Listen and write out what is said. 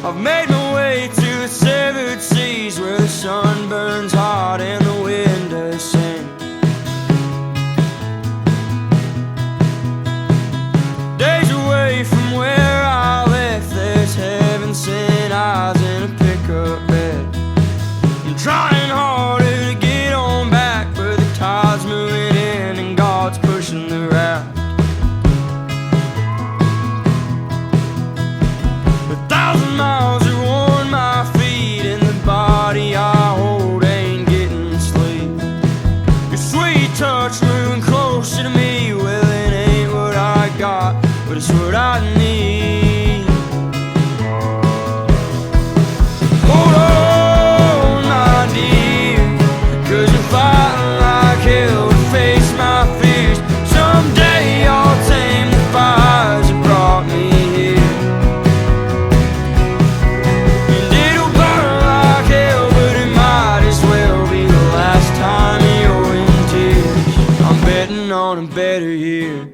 I've made my way to the severed seas, where the sun burns hot and the wind does sing. Days away from where I left, there's heaven sent eyes in a pickup bed. I'm trying harder to get on back, but the tide's moving in and God's pushing the raft. 1,000 miles have worn my feet, and the body I hold ain't getting sleep. Your sweet touch moving closer to me, well, it ain't what I got, but it's what I need. Hold on, my dear, 'cause you're fighting like hell to face my fears. Someday I'll tame the fires that brought me here, and it'll burn like hell, but it might as well be the last time you're in tears. I'm betting on a better year.